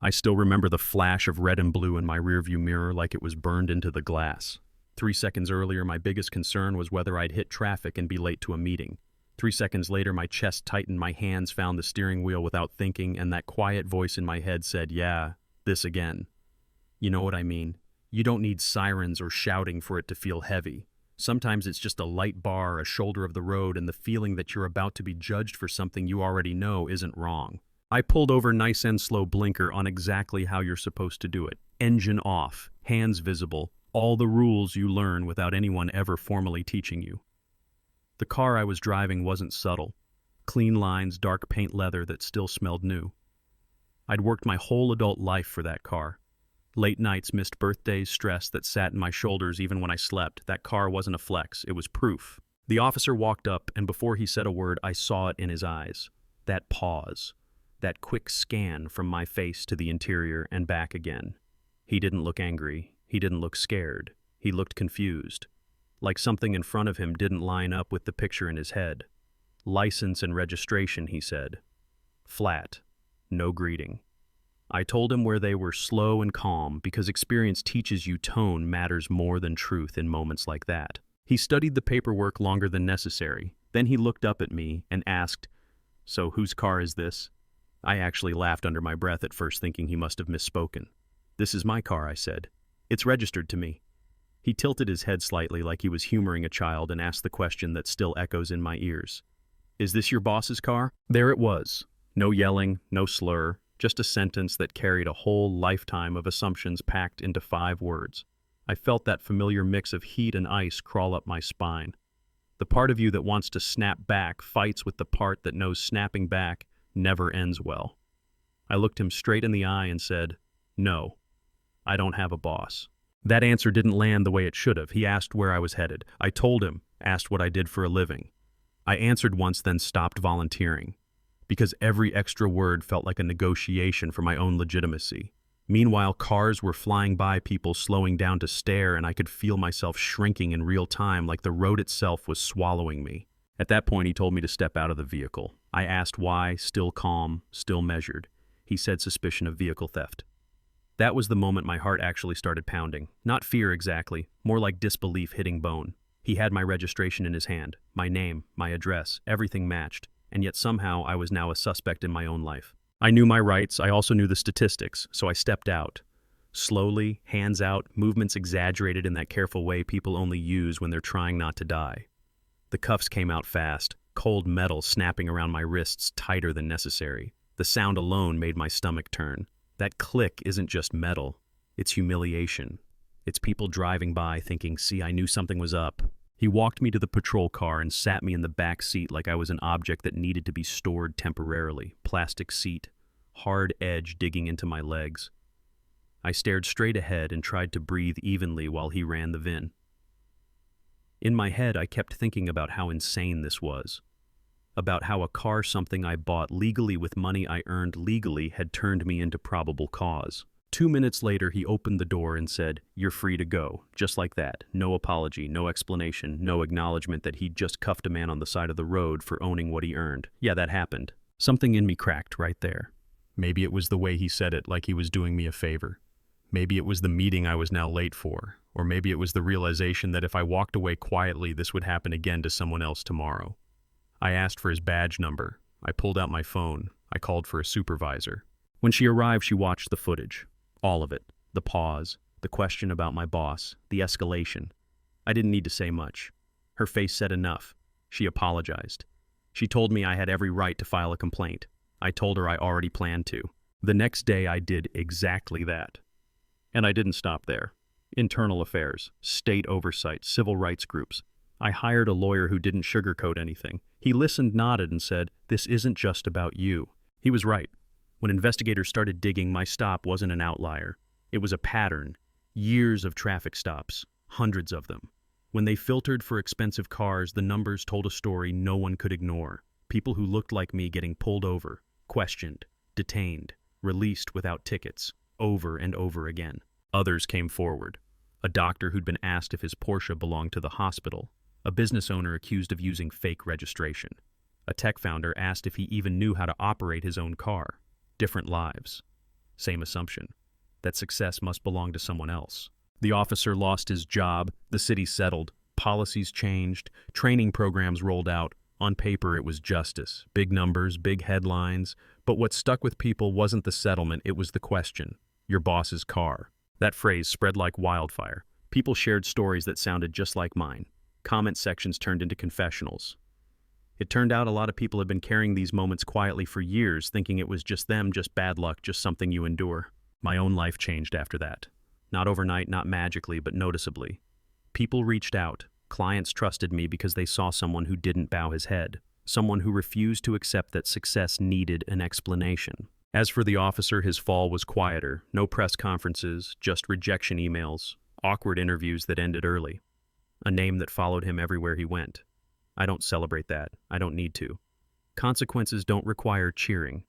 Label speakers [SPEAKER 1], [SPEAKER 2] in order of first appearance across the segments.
[SPEAKER 1] I still remember the flash of red and blue in my rearview mirror like it was burned into the glass. 3 seconds earlier, my biggest concern was whether I'd hit traffic and be late to a meeting. 3 seconds later, my chest tightened, my hands found the steering wheel without thinking, and that quiet voice in my head said, "Yeah, this again." You know what I mean? You don't need sirens or shouting for it to feel heavy. Sometimes it's just a light bar, a shoulder of the road, and the feeling that you're about to be judged for something you already know isn't wrong. I pulled over nice and slow, blinker on exactly how you're supposed to do it. Engine off, hands visible, all the rules you learn without anyone ever formally teaching you. The car I was driving wasn't subtle. Clean lines, dark paint leather that still smelled new. I'd worked my whole adult life for that car. Late nights, missed birthdays, stress that sat in my shoulders even when I slept. That car wasn't a flex, it was proof. The officer walked up, and before he said a word, I saw it in his eyes. That pause. That quick scan from my face to the interior and back again. He didn't look angry. He didn't look scared. He looked confused. Like something in front of him didn't line up with the picture in his head. "License and registration," he said. Flat. No greeting. I told him where they were, slow and calm, because experience teaches you tone matters more than truth in moments like that. He studied the paperwork longer than necessary. Then he looked up at me and asked, "So whose car is this?" I actually laughed under my breath at first, thinking he must have misspoken. "This is my car," I said. "It's registered to me." He tilted his head slightly like he was humoring a child and asked the question that still echoes in my ears. "Is this your boss's car?" There it was. No yelling, no slur, just a sentence that carried a whole lifetime of assumptions packed into 5 words. I felt that familiar mix of heat and ice crawl up my spine. The part of you that wants to snap back fights with the part that knows snapping back never ends well. I looked him straight in the eye and said, "No, I don't have a boss." That answer didn't land the way it should have. He asked where I was headed. I told him, asked what I did for a living. I answered once, then stopped volunteering, because every extra word felt like a negotiation for my own legitimacy. Meanwhile, cars were flying by, people slowing down to stare, and I could feel myself shrinking in real time, like the road itself was swallowing me. At that point, he told me to step out of the vehicle. I asked why, still calm, still measured. He said suspicion of vehicle theft. That was the moment my heart actually started pounding. Not fear exactly, more like disbelief hitting bone. He had my registration in his hand, my name, my address, everything matched, and yet somehow I was now a suspect in my own life. I knew my rights, I also knew the statistics, so I stepped out. Slowly, hands out, movements exaggerated in that careful way people only use when they're trying not to die. The cuffs came out fast, cold metal snapping around my wrists tighter than necessary. The sound alone made my stomach turn. That click isn't just metal, it's humiliation. It's people driving by thinking, "See, I knew something was up." He walked me to the patrol car and sat me in the back seat like I was an object that needed to be stored temporarily. Plastic seat, hard edge digging into my legs. I stared straight ahead and tried to breathe evenly while he ran the VIN. In my head, I kept thinking about how insane this was. About how a car, something I bought legally with money I earned legally, had turned me into probable cause. 2 minutes later, he opened the door and said, "You're free to go." Just like that. No apology, no explanation, no acknowledgement that he'd just cuffed a man on the side of the road for owning what he earned. Yeah, that happened. Something in me cracked right there. Maybe it was the way he said it, like he was doing me a favor. Maybe it was the meeting I was now late for. Or maybe it was the realization that if I walked away quietly, this would happen again to someone else tomorrow. I asked for his badge number. I pulled out my phone. I called for a supervisor. When she arrived, she watched the footage. All of it. The pause, the question about my boss, the escalation. I didn't need to say much. Her face said enough. She apologized. She told me I had every right to file a complaint. I told her I already planned to. The next day I did exactly that. And I didn't stop there. Internal affairs, state oversight, civil rights groups. I hired a lawyer who didn't sugarcoat anything. He listened, nodded, and said, "This isn't just about you." He was right. When investigators started digging, my stop wasn't an outlier. It was a pattern. Years of traffic stops, hundreds of them. When they filtered for expensive cars, the numbers told a story no one could ignore. People who looked like me getting pulled over, questioned, detained, released without tickets, over and over again. Others came forward. A doctor who'd been asked if his Porsche belonged to the hospital. A business owner accused of using fake registration. A tech founder asked if he even knew how to operate his own car. Different lives. Same assumption, that success must belong to someone else. The officer lost his job, the city settled, policies changed, training programs rolled out. On paper, it was justice, big numbers, big headlines, but what stuck with people wasn't the settlement, it was the question, your boss's car. That phrase spread like wildfire. People shared stories that sounded just like mine. Comment sections turned into confessionals. It turned out a lot of people had been carrying these moments quietly for years, thinking it was just them, just bad luck, just something you endure. My own life changed after that. Not overnight, not magically, but noticeably. People reached out. Clients trusted me because they saw someone who didn't bow his head, someone who refused to accept that success needed an explanation. As for the officer, his fall was quieter. No press conferences, just rejection emails, awkward interviews that ended early. A name that followed him everywhere he went. I don't celebrate that. I don't need to. Consequences don't require cheering.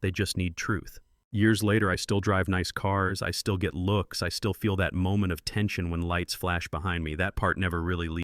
[SPEAKER 1] They just need truth. Years later, I still drive nice cars, I still get looks, I still feel that moment of tension when lights flash behind me. That part never really leaves.